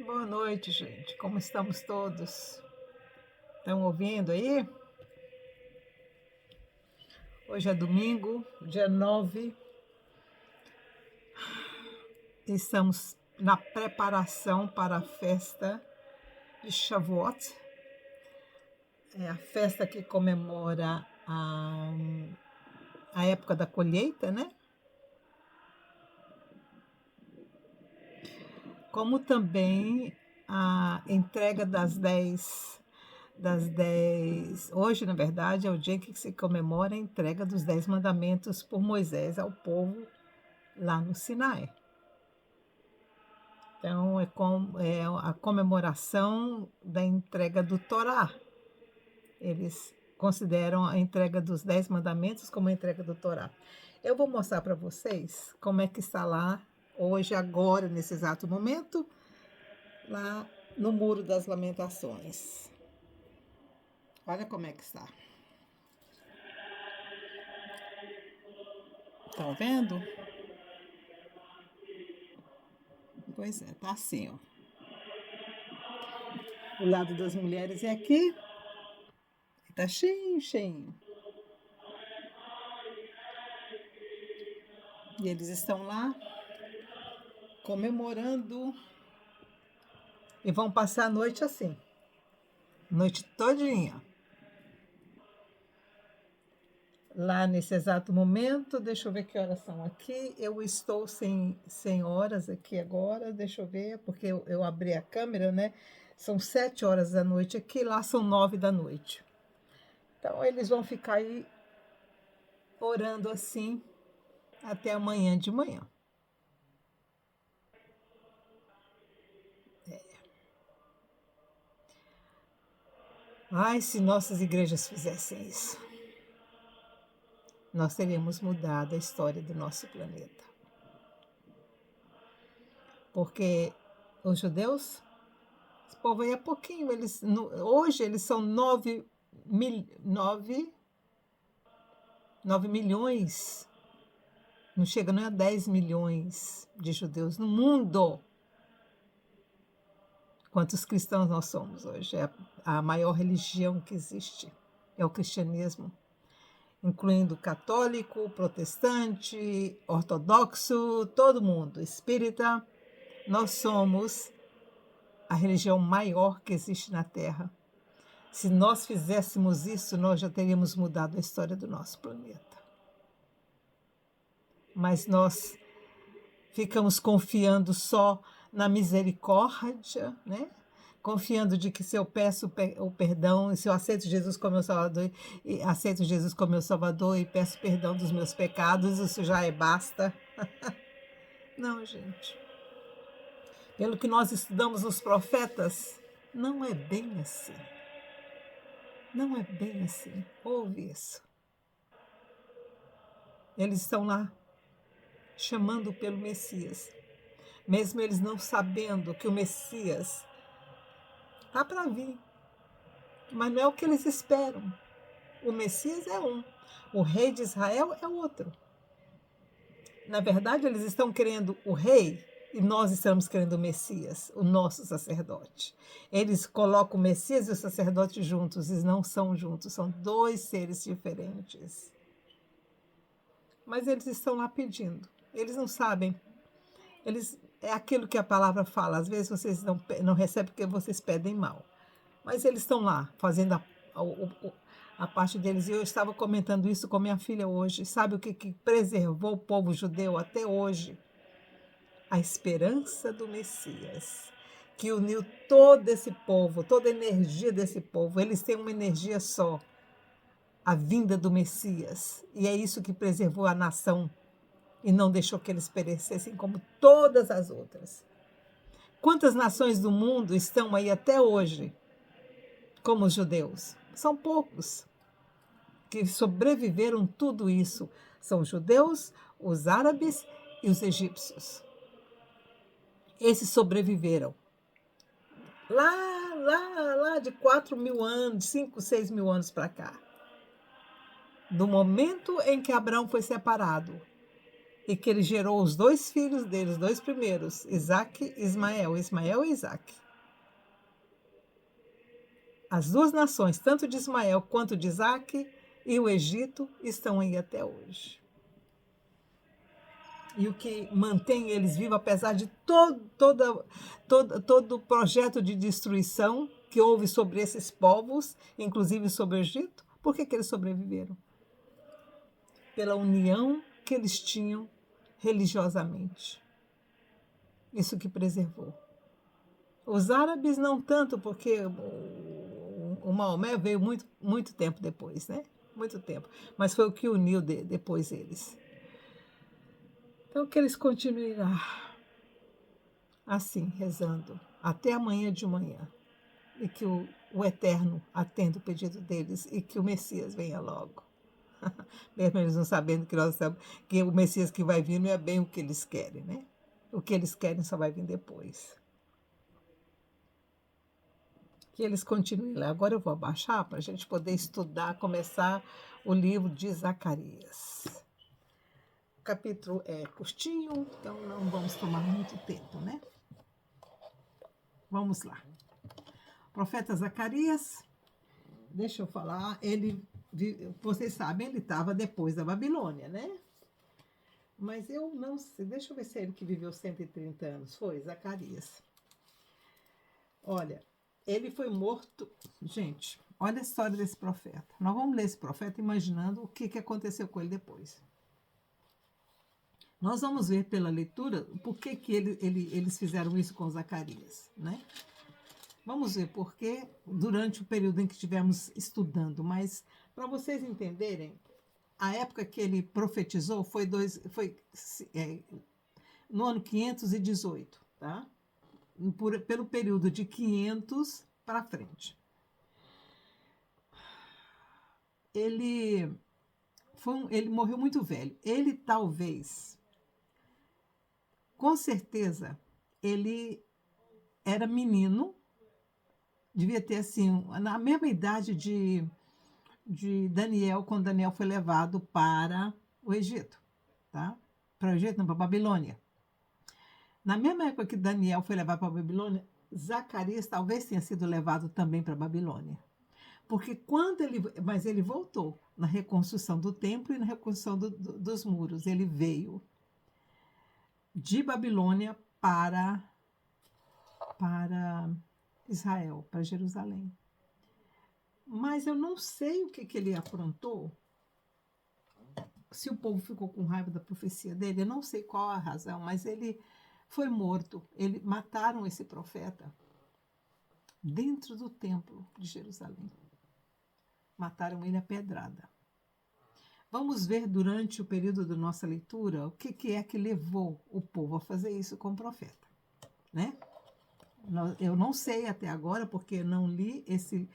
Boa noite, gente. Como estamos todos? Estão ouvindo aí? Hoje é domingo, dia 9. Estamos na preparação para a festa de Shavuot. É a festa que comemora a época da colheita, né? Como também a entrega das 10. Hoje, na verdade, é o dia que se comemora a entrega dos 10 mandamentos por Moisés ao povo lá no Sinai. Então, é a comemoração da entrega do Torá. Eles consideram a entrega dos 10 mandamentos como a entrega do Torá. Eu vou mostrar para vocês como é que está lá, hoje, agora, nesse exato momento, lá no Muro das Lamentações. Olha como é que está. Estão vendo? Pois é, tá assim, ó. O lado das mulheres é aqui. Tá cheio, cheio. E eles estão lá comemorando e vão passar a noite assim. Noite todinha. Lá nesse exato momento, deixa eu ver que horas são aqui. Eu estou sem horas aqui agora, deixa eu ver, porque eu abri a câmera, né? São 7 horas da noite aqui, lá são 9 da noite. Então, eles vão ficar aí orando assim até amanhã de manhã. Ai, se nossas igrejas fizessem isso, nós teríamos mudado a história do nosso planeta. Porque os judeus, esse povo aí é pouquinho, hoje eles são 9 milhões, não chega nem a 10 milhões de judeus no mundo. Quantos cristãos nós somos hoje? É a maior religião que existe, é o cristianismo, incluindo católico, protestante, ortodoxo, todo mundo, espírita. Nós somos a religião maior que existe na Terra. Se nós fizéssemos isso, nós já teríamos mudado a história do nosso planeta. Mas nós ficamos confiando só na misericórdia, né? Confiando de que se eu peço o perdão, se eu aceito Jesus como meu Salvador, e peço perdão dos meus pecados, isso já é basta. Não, gente. Pelo que nós estudamos nos profetas, não é bem assim. Não é bem assim. Ouve isso. Eles estão lá chamando pelo Messias, mesmo eles não sabendo que o Messias está para vir. Mas não é o que eles esperam. O Messias é um, o rei de Israel é outro. Na verdade, eles estão querendo o rei e nós estamos querendo o Messias, o nosso sacerdote. Eles colocam o Messias e o sacerdote juntos, e não são juntos, são dois seres diferentes. Mas eles estão lá pedindo. Eles não sabem. É aquilo que a palavra fala. Às vezes vocês não recebem porque vocês pedem mal. Mas eles estão lá fazendo a parte deles. E eu estava comentando isso com minha filha hoje. Sabe o que preservou o povo judeu até hoje? A esperança do Messias, que uniu todo esse povo, toda a energia desse povo. Eles têm uma energia só, a vinda do Messias. E é isso que preservou a nação e não deixou que eles perecessem como todas as outras. Quantas nações do mundo estão aí até hoje como os judeus? São poucos que sobreviveram tudo isso. São os judeus, os árabes e os egípcios. Esses sobreviveram. Lá de 4 mil anos, 5, 6 mil anos para cá. Do momento em que Abraão foi separado e que ele gerou os 2 filhos dele, os 2 primeiros, Isaque e Ismael, Ismael e Isaque. As 2 nações, tanto de Ismael quanto de Isaque e o Egito, estão aí até hoje. E o que mantém eles vivos, apesar de todo o projeto de destruição que houve sobre esses povos, inclusive sobre o Egito, por que eles sobreviveram? Pela união que eles tinham religiosamente. Isso que preservou. Os árabes não tanto, porque o Maomé veio muito tempo depois, né? Muito tempo. Mas foi o que uniu depois eles. Então, que eles continuem lá, assim, rezando, até amanhã de manhã. E que o Eterno atenda o pedido deles e que o Messias venha logo. Mesmo eles não sabendo que nós estamos, que o Messias que vai vir não é bem o que eles querem, né? O que eles querem só vai vir depois. Que eles continuem lá. Agora eu vou abaixar para a gente poder estudar, começar o livro de Zacarias. O capítulo é curtinho, então não vamos tomar muito tempo, né? Vamos lá. O profeta Zacarias, deixa eu falar, vocês sabem, ele estava depois da Babilônia, né? Mas eu não sei, deixa eu ver se é ele que viveu 130 anos. Foi, Zacarias. Olha, ele foi morto. Gente, olha a história desse profeta. Nós vamos ler esse profeta imaginando o que aconteceu com ele depois. Nós vamos ver pela leitura por que eles fizeram isso com Zacarias, né? Vamos ver por que durante o período em que estivemos estudando, mas para vocês entenderem, a época que ele profetizou foi no ano 518, tá? Pelo período de 500 para frente. Ele morreu muito velho. Ele talvez, com certeza, ele era menino, devia ter assim, na mesma idade de Daniel, quando Daniel foi levado para o Egito, tá? Para o Egito, não, para a Babilônia. Na mesma época que Daniel foi levado para a Babilônia, Zacarias talvez tenha sido levado também para a Babilônia. Porque mas ele voltou na reconstrução do templo e na reconstrução dos muros. Ele veio de Babilônia para Israel, para Jerusalém. Mas eu não sei o que ele aprontou, se o povo ficou com raiva da profecia dele, eu não sei qual a razão, mas ele foi morto. Mataram esse profeta dentro do templo de Jerusalém. Mataram ele a pedrada. Vamos ver durante o período da nossa leitura o que é que levou o povo a fazer isso com o profeta, né? Eu não sei até agora, porque eu li esse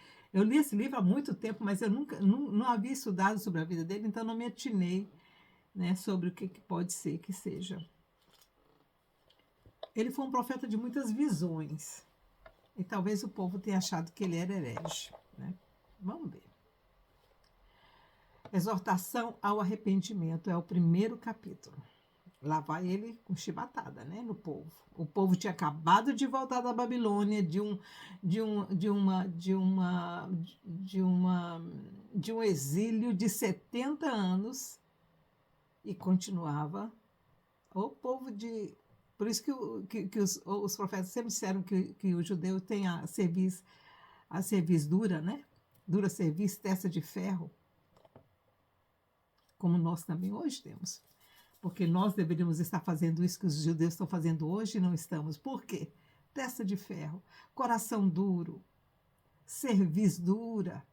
livro há muito tempo, mas eu não havia estudado sobre a vida dele, então não me atinei, né, sobre o que pode ser que seja. Ele foi um profeta de muitas visões, e talvez o povo tenha achado que ele era herege, né? Vamos ver. Exortação ao arrependimento é o primeiro capítulo. Lá vai ele com chibatada, né, no povo. O povo tinha acabado de voltar da Babilônia de um exílio de 70 anos e continuava o povo de... Por isso que os profetas sempre disseram que o judeu tem a cerviz dura, né? Dura cerviz, testa de ferro, como nós também hoje temos. Porque nós deveríamos estar fazendo isso que os judeus estão fazendo hoje e não estamos. Por quê? Testa de ferro, coração duro, cerviz dura.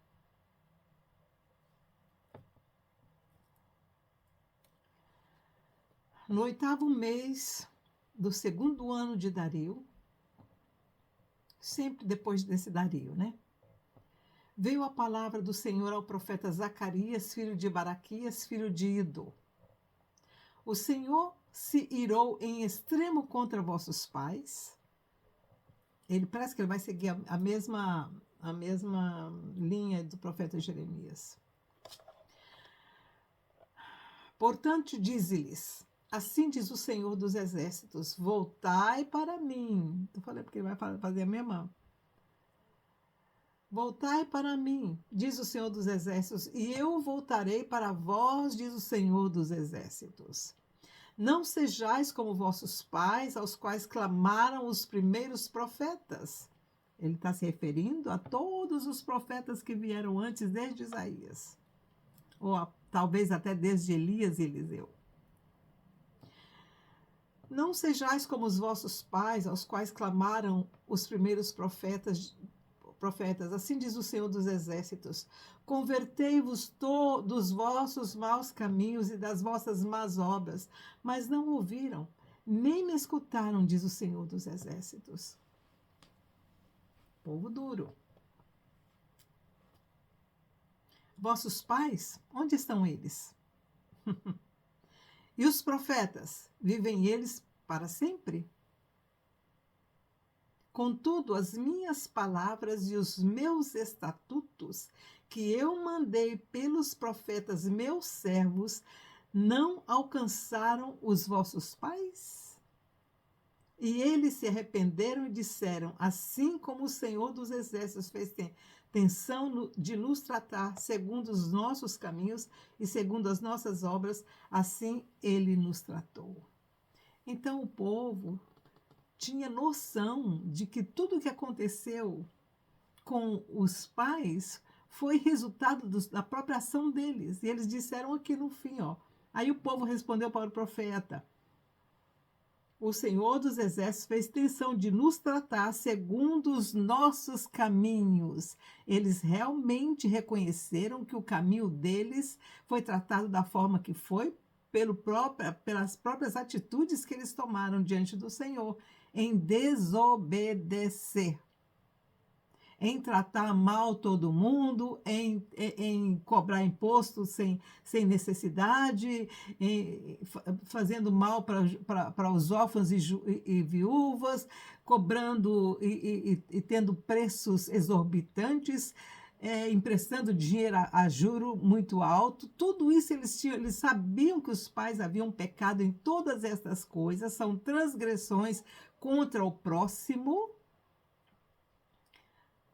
No 8º mês do 2º ano de Dario, sempre depois desse Dario, né? Veio a palavra do Senhor ao profeta Zacarias, filho de Baraquias, filho de Ido. O Senhor se irou em extremo contra vossos pais. Ele parece que ele vai seguir a mesma linha do profeta Jeremias. Portanto, dize-lhes: Assim diz o Senhor dos Exércitos: voltai para mim. Eu falei porque ele vai fazer a mesma. Voltai para mim, diz o Senhor dos Exércitos, e eu voltarei para vós, diz o Senhor dos Exércitos. Não sejais como vossos pais, aos quais clamaram os primeiros profetas. Ele está se referindo a todos os profetas que vieram antes, desde Isaías, talvez até desde Elias e Eliseu. Não sejais como os vossos pais, aos quais clamaram os primeiros profetas, assim diz o Senhor dos Exércitos: convertei-vos dos vossos maus caminhos e das vossas más obras, mas não ouviram, nem me escutaram, diz o Senhor dos Exércitos. Povo duro. Vossos pais, onde estão eles? E os profetas, vivem eles para sempre? Contudo, as minhas palavras e os meus estatutos, que eu mandei pelos profetas meus servos, não alcançaram os vossos pais? E eles se arrependeram e disseram: assim como o Senhor dos Exércitos fez tensão de nos tratar segundo os nossos caminhos e segundo as nossas obras, assim ele nos tratou. Então o povo tinha noção de que tudo o que aconteceu com os pais foi resultado da própria ação deles. E eles disseram aqui no fim, ó. Aí o povo respondeu para o profeta: o Senhor dos Exércitos fez tensão de nos tratar segundo os nossos caminhos. Eles realmente reconheceram que o caminho deles foi tratado da forma que foi, pelas próprias atitudes que eles tomaram diante do Senhor, em desobedecer, em tratar mal todo mundo, em cobrar imposto sem necessidade, fazendo mal para os órfãos e viúvas, cobrando e tendo preços exorbitantes, emprestando dinheiro a juro muito alto. Tudo isso eles sabiam que os pais haviam pecado em todas estas coisas, são transgressões contra o próximo,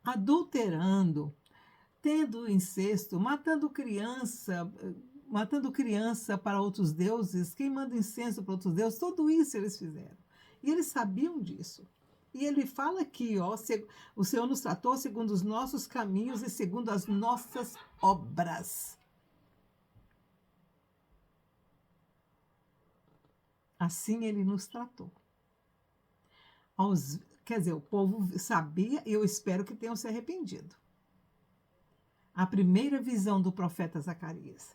adulterando, tendo incesto, matando criança para outros deuses, queimando incenso para outros deuses, tudo isso eles fizeram. E eles sabiam disso. E ele fala aqui, ó, o Senhor nos tratou segundo os nossos caminhos e segundo as nossas obras. Assim ele nos tratou. Quer dizer, o povo sabia, e eu espero que tenham se arrependido. A primeira visão do profeta Zacarias.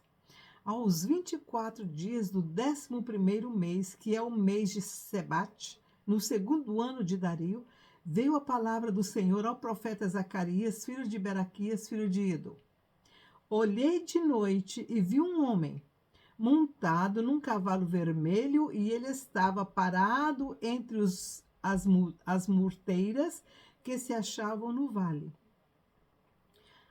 Aos 24 dias do 11º mês, que é o mês de Sebate, no 2º ano de Dario, veio a palavra do Senhor ao profeta Zacarias, filho de Beraquias, filho de Ido. Olhei de noite e vi um homem montado num cavalo vermelho, e ele estava parado entre as murteiras que se achavam no vale.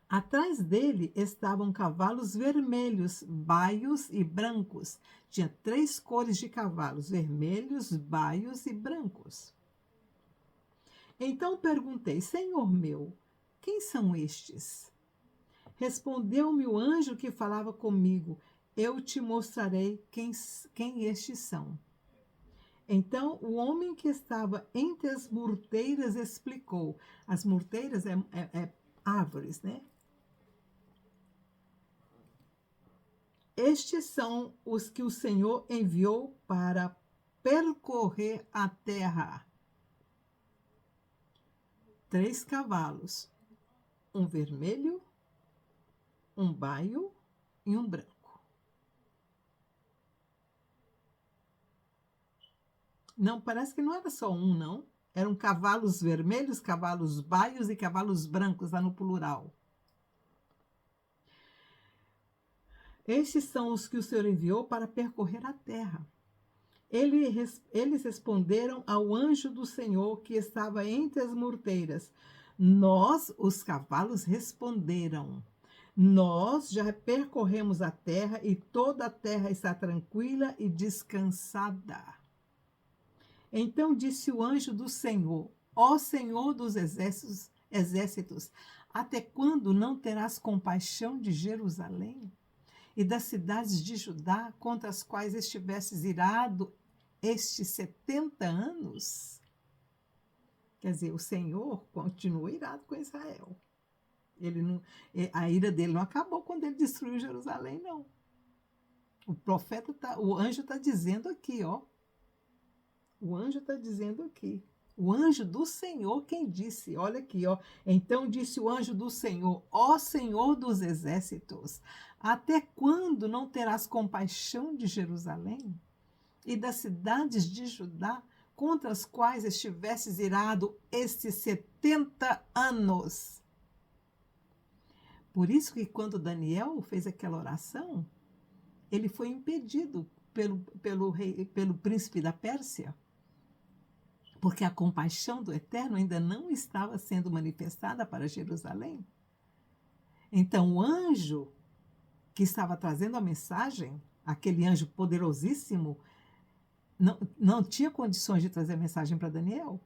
Atrás dele estavam cavalos vermelhos, baios e brancos. Tinha 3 cores de cavalos: vermelhos, baios e brancos. Então perguntei: Senhor meu, quem são estes? Respondeu-me o anjo que falava comigo: eu te mostrarei quem estes são. Então o homem que estava entre as murteiras explicou. As murteiras é árvores, né? Estes são os que o Senhor enviou para percorrer a terra. 3 cavalos, um vermelho, um baio e um branco. Não, parece que não era só um, não. Eram cavalos vermelhos, cavalos baios e cavalos brancos, lá no plural. Estes são os que o Senhor enviou para percorrer a terra. Eles responderam ao anjo do Senhor que estava entre as murteiras. Os cavalos responderam: Nós já percorremos a terra e toda a terra está tranquila e descansada. Então disse o anjo do Senhor: Ó Senhor dos exércitos, até quando não terás compaixão de Jerusalém e das cidades de Judá, contra as quais estivesses irado estes 70 anos? Quer dizer, o Senhor continua irado com Israel. Ele não, a ira dele não acabou quando ele destruiu Jerusalém, não. O anjo está dizendo aqui, ó. O anjo está dizendo aqui. O anjo do Senhor quem disse, olha aqui, ó. Então disse o anjo do Senhor: Ó Senhor dos exércitos, até quando não terás compaixão de Jerusalém e das cidades de Judá, contra as quais estivesses irado estes 70 anos? Por isso que quando Daniel fez aquela oração, ele foi impedido pelo príncipe da Pérsia, porque a compaixão do Eterno ainda não estava sendo manifestada para Jerusalém. Então o anjo que estava trazendo a mensagem, aquele anjo poderosíssimo, não tinha condições de trazer a mensagem para Daniel,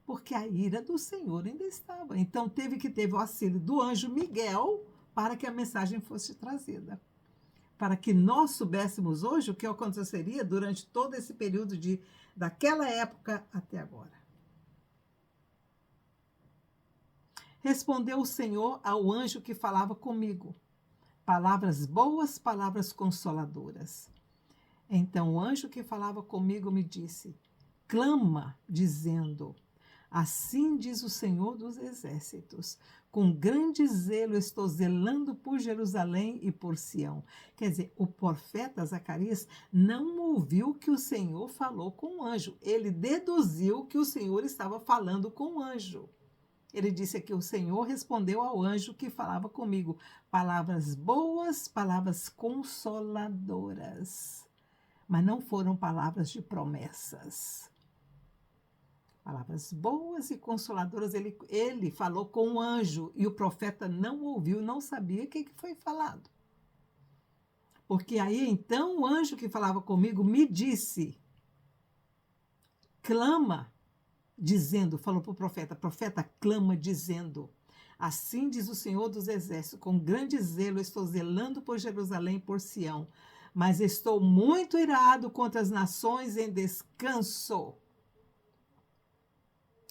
porque a ira do Senhor ainda estava. Então teve o auxílio do anjo Miguel para que a mensagem fosse trazida. Para que nós soubéssemos hoje o que aconteceria durante todo esse período daquela época até agora. Respondeu o Senhor ao anjo que falava comigo: palavras boas, palavras consoladoras. Então o anjo que falava comigo me disse: clama, dizendo: assim diz o Senhor dos exércitos, com grande zelo estou zelando por Jerusalém e por Sião. Quer dizer, o profeta Zacarias não ouviu que o Senhor falou com o anjo. Ele deduziu que o Senhor estava falando com o anjo. Ele disse que o Senhor respondeu ao anjo que falava comigo: palavras boas, palavras consoladoras. Mas não foram palavras de promessas. Palavras boas e consoladoras, ele falou com o anjo e o profeta não ouviu, não sabia o que foi falado. Porque aí então o anjo que falava comigo me disse: clama, dizendo, falou para o profeta, clama dizendo: assim diz o Senhor dos exércitos, com grande zelo estou zelando por Jerusalém e por Sião, mas estou muito irado contra as nações em descanso.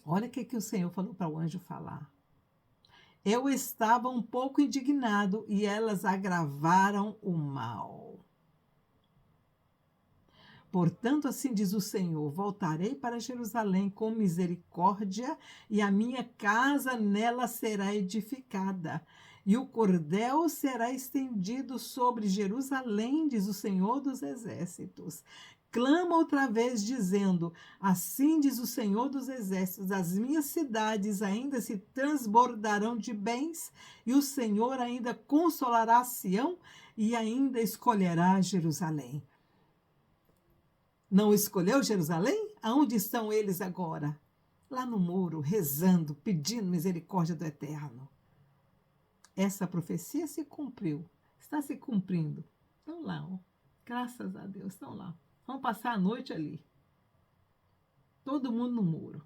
Olha o que o Senhor falou para o anjo falar. Eu estava um pouco indignado e elas agravaram o mal. Portanto, assim diz o Senhor: voltarei para Jerusalém com misericórdia e a minha casa nela será edificada. E o cordel será estendido sobre Jerusalém, diz o Senhor dos exércitos. Clama outra vez, dizendo: assim diz o Senhor dos exércitos, as minhas cidades ainda se transbordarão de bens, e o Senhor ainda consolará Sião e ainda escolherá Jerusalém. Não escolheu Jerusalém? Aonde estão eles agora? Lá no muro, rezando, pedindo misericórdia do Eterno. Essa profecia se cumpriu, está se cumprindo. Estão lá, ó. Graças a Deus, estão lá. Vão passar a noite ali. Todo mundo no muro.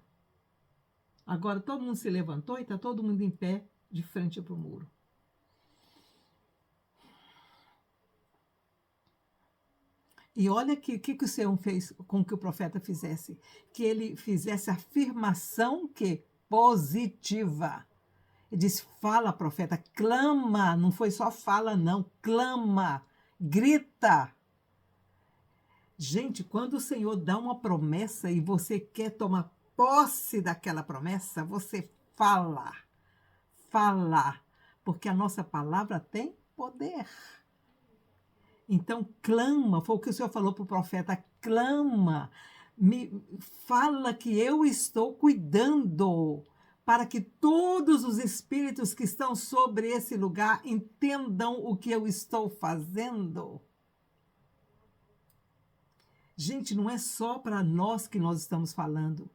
Agora todo mundo se levantou e está todo mundo em pé de frente para o muro. E olha aqui o que o Senhor fez com que o profeta fizesse. Que ele fizesse afirmação que positiva. Ele disse: fala, profeta, clama. Não foi só fala, não. Clama, grita. Gente, quando o Senhor dá uma promessa e você quer tomar posse daquela promessa, você fala. Fala. Porque a nossa palavra tem poder. Então, clama, foi o que o Senhor falou para o profeta: clama, fala que eu estou cuidando, para que todos os espíritos que estão sobre esse lugar entendam o que eu estou fazendo. Gente, não é só para nós que nós estamos falando.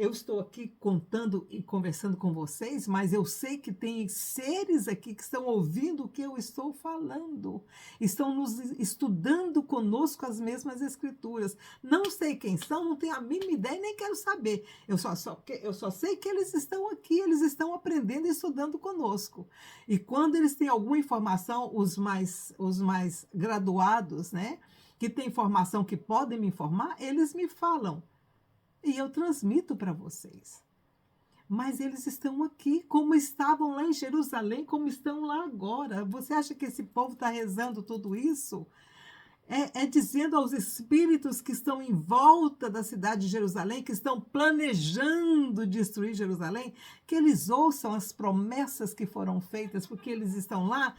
eu estou aqui contando e conversando com vocês, mas eu sei que tem seres aqui que estão ouvindo o que eu estou falando, estão nos estudando conosco as mesmas escrituras. Não sei quem são, não tenho a mínima ideia, nem quero saber. Eu só sei que eles estão aqui, eles estão aprendendo e estudando conosco. E quando eles têm alguma informação, os mais graduados, né, que têm informação que podem me informar, eles me falam. E eu transmito para vocês. Mas eles estão aqui, como estavam lá em Jerusalém, como estão lá agora. Você acha que esse povo está rezando tudo isso? É dizendo aos espíritos que estão em volta da cidade de Jerusalém, que estão planejando destruir Jerusalém, que eles ouçam as promessas que foram feitas, porque eles estão lá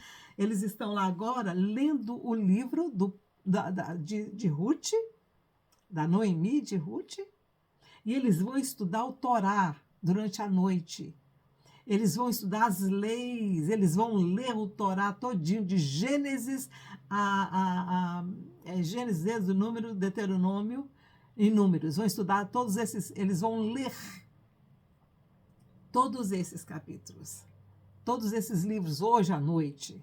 agora lendo o livro de Ruth, da Noemi de Ruth, e eles vão estudar o Torá durante a noite. Eles vão estudar as leis, eles vão ler o Torá todinho, de Gênesis Gênesis, Êxodo, Número, Deuteronômio e Números. Vão estudar todos esses, eles vão ler todos esses capítulos, todos esses livros hoje à noite,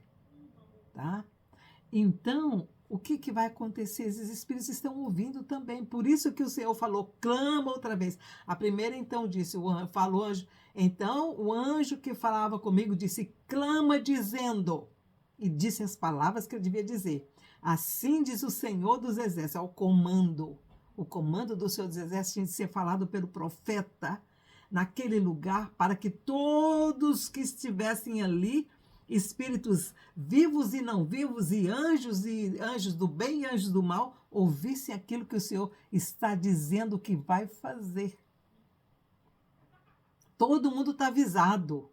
tá? Então, o que vai acontecer? Esses espíritos estão ouvindo também. Por isso que o Senhor falou, clama outra vez. A primeira, então, disse, falou anjo. Então, o anjo que falava comigo disse, clama dizendo. E disse as palavras que eu devia dizer. Assim diz o Senhor dos Exércitos, ao comando. O comando do Senhor dos Exércitos tinha de ser falado pelo profeta naquele lugar, para que todos que estivessem ali, espíritos vivos e não vivos, e anjos do bem e anjos do mal, ouvissem aquilo que o Senhor está dizendo que vai fazer. Todo mundo está avisado.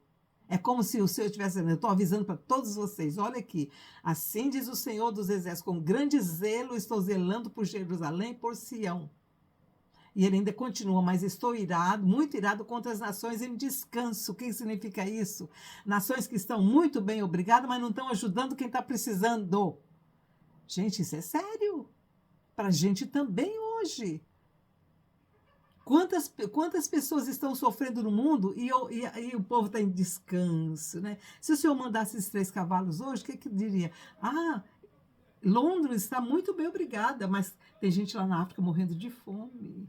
É como se o Senhor estivesse dizendo, eu estou avisando para todos vocês, olha aqui, assim diz o Senhor dos Exércitos, com grande zelo estou zelando por Jerusalém e por Sião. E ele ainda continua, mas estou irado, muito irado contra as nações em descanso. O que significa isso? Nações que estão muito bem, obrigado, mas não estão ajudando quem está precisando. Gente, isso é sério. Para a gente também hoje. Quantas pessoas estão sofrendo no mundo e o povo está em descanso, né? Se o senhor mandasse esses 3 cavalos hoje, o que diria? Ah, Londres está muito bem, obrigada, mas tem gente lá na África morrendo de fome.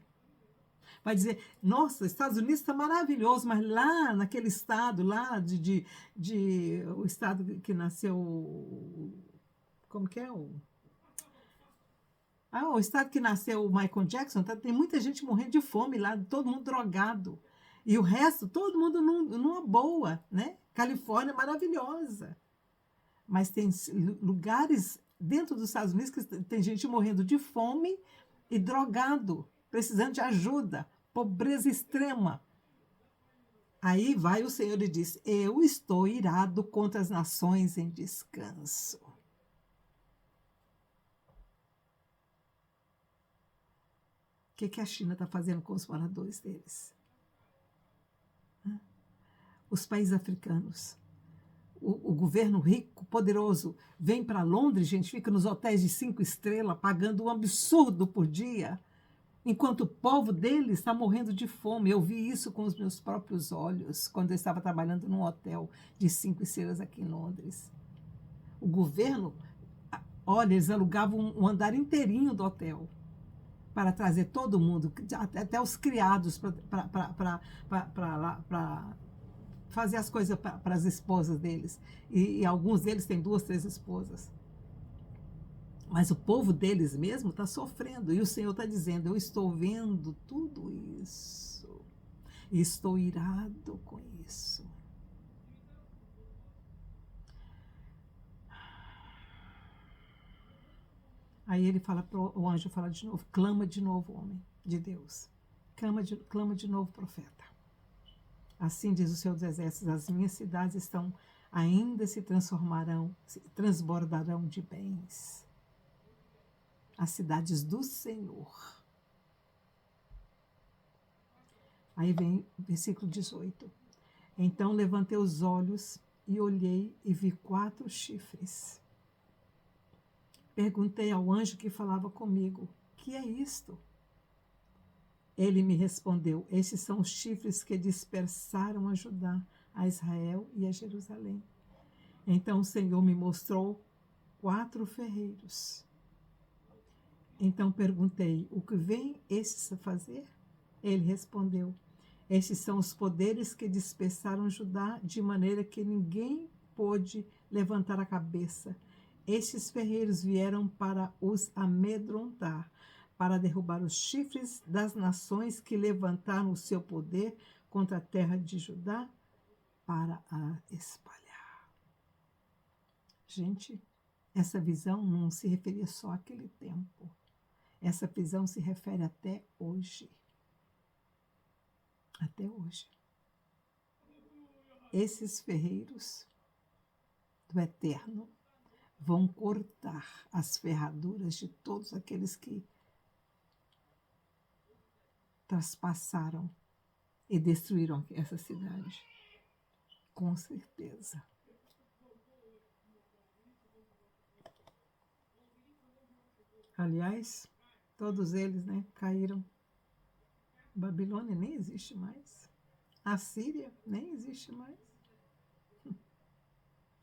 Vai dizer, nossa, Estados Unidos está maravilhoso, mas lá naquele estado, lá o estado que nasceu, como que é o estado que nasceu o Michael Jackson, tem muita gente morrendo de fome lá, todo mundo drogado. E o resto, todo mundo numa boa, né? Califórnia é maravilhosa. Mas tem lugares dentro dos Estados Unidos que tem gente morrendo de fome e drogado, precisando de ajuda, pobreza extrema. Aí vai o Senhor e diz, eu estou irado contra as nações em descanso. O que a China está fazendo com os moradores deles? Os países africanos. O governo rico, poderoso, vem para Londres, gente, fica nos hotéis de 5 estrelas, pagando um absurdo por dia, enquanto o povo deles está morrendo de fome. Eu vi isso com os meus próprios olhos, quando eu estava trabalhando num hotel de 5 estrelas aqui em Londres. O governo, olha, eles alugavam um andar inteirinho do hotel, para trazer todo mundo, até os criados, para fazer as coisas para as esposas deles. E alguns deles têm 2, 3 esposas. Mas o povo deles mesmo está sofrendo. E o Senhor está dizendo, eu estou vendo tudo isso. E estou irado com isso. Aí ele fala, o anjo fala de novo, clama de novo, homem de Deus. Clama de novo, profeta. Assim diz o Senhor dos Exércitos, as minhas cidades ainda se transbordarão de bens. As cidades do Senhor. Aí vem versículo 18. Então levantei os olhos e olhei e vi 4 chifres. Perguntei ao anjo que falava comigo, que é isto? Ele me respondeu: estes são os chifres que dispersaram a Judá, a Israel e a Jerusalém. Então o Senhor me mostrou 4 ferreiros. Então perguntei: o que vêm estes a fazer? Ele respondeu: estes são os poderes que dispersaram Judá, de maneira que ninguém pôde levantar a cabeça. Estes ferreiros vieram para os amedrontar, para derrubar os chifres das nações que levantaram o seu poder contra a terra de Judá, para a espalhar. Gente, essa visão não se referia só àquele tempo. Essa visão se refere até hoje. Até hoje. Esses ferreiros do Eterno vão cortar as ferraduras de todos aqueles que traspassaram e destruíram essa cidade. Com certeza. Aliás, todos eles, né, caíram. Babilônia nem existe mais. A Síria nem existe mais.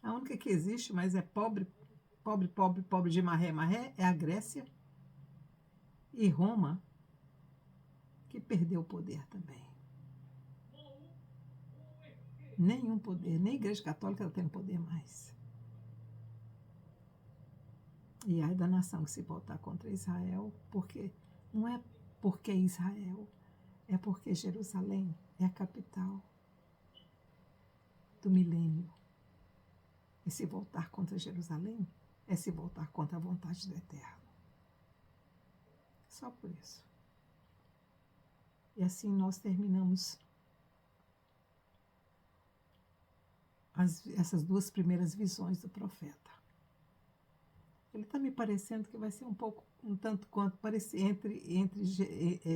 A única que existe, mas é pobre, pobre, pobre, pobre de maré, maré, é a Grécia. E Roma, que perdeu o poder também. Nenhum poder, nem a Igreja Católica tem poder mais. E ai da nação que se voltar contra Israel, porque não é porque é Israel, é porque Jerusalém é a capital do milênio. E se voltar contra Jerusalém, é se voltar contra a vontade do Eterno. Só por isso. E assim nós terminamos essas 2 primeiras visões do profeta. Ele está me parecendo que vai ser um pouco, um tanto quanto parece entre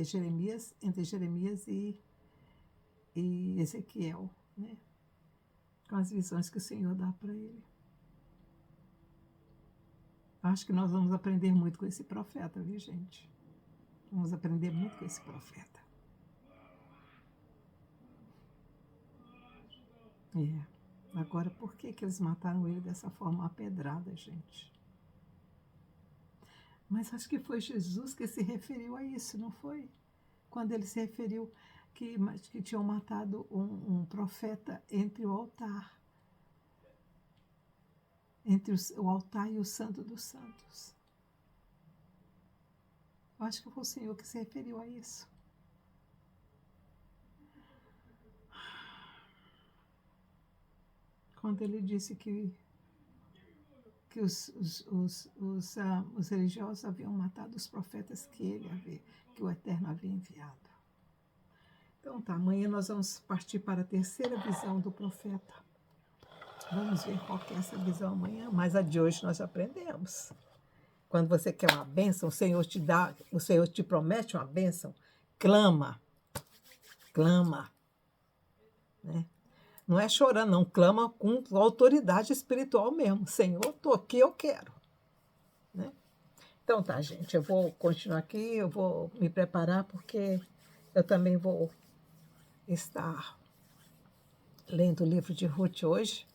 Jeremias e Ezequiel, né? Com as visões que o Senhor dá para ele. Acho que nós vamos aprender muito com esse profeta, viu, gente? Vamos aprender muito com esse profeta. Agora, por que eles mataram ele dessa forma, a pedrada, gente? Mas acho que foi Jesus que se referiu a isso, não foi? Quando ele se referiu que tinham matado um profeta entre o altar. Entre o altar e o Santo dos Santos. Eu acho que foi o Senhor que se referiu a isso. Quando ele disse que os religiosos haviam matado os profetas que o Eterno havia enviado. Então tá, amanhã nós vamos partir para a 3ª visão do profeta. Vamos ver qual que é essa visão amanhã, mas a de hoje nós aprendemos. Quando você quer uma bênção, o Senhor te promete uma bênção, clama, né? Não é chorando, não, clama com autoridade espiritual mesmo. Senhor, estou aqui, eu quero. Né? Então tá, gente, eu vou continuar aqui, eu vou me preparar, porque eu também vou estar lendo o livro de Ruth hoje,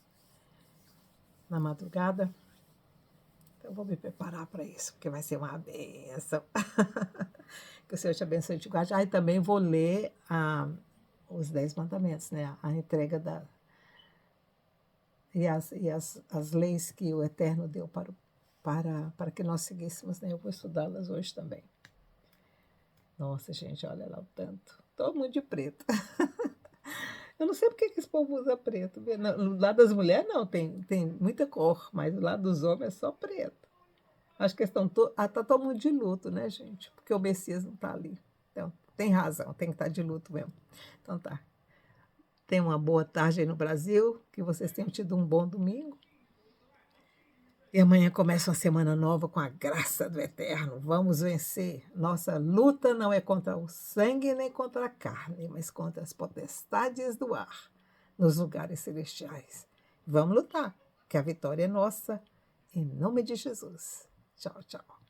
na madrugada. Então eu vou me preparar para isso, porque vai ser uma bênção. Que o Senhor te abençoe e te guarde. E também vou ler os 10 mandamentos, né? A entrega e as leis que o Eterno deu para que nós seguíssemos, né? Eu vou estudá-las hoje também. Nossa, gente, olha lá o tanto. Todo mundo de preto. Eu não sei porque que esse povo usa preto. No lado das mulheres, não, tem muita cor, mas do lado dos homens é só preto. Acho que estão tá todo mundo de luto, né, gente? Porque o Messias não está ali. Então, tem razão, tem que estar de luto mesmo. Então tá. Tenham uma boa tarde aí no Brasil, que vocês tenham tido um bom domingo. E amanhã começa uma semana nova com a graça do Eterno. Vamos vencer. Nossa luta não é contra o sangue nem contra a carne, mas contra as potestades do ar, nos lugares celestiais. Vamos lutar, que a vitória é nossa, em nome de Jesus. Tchau, tchau.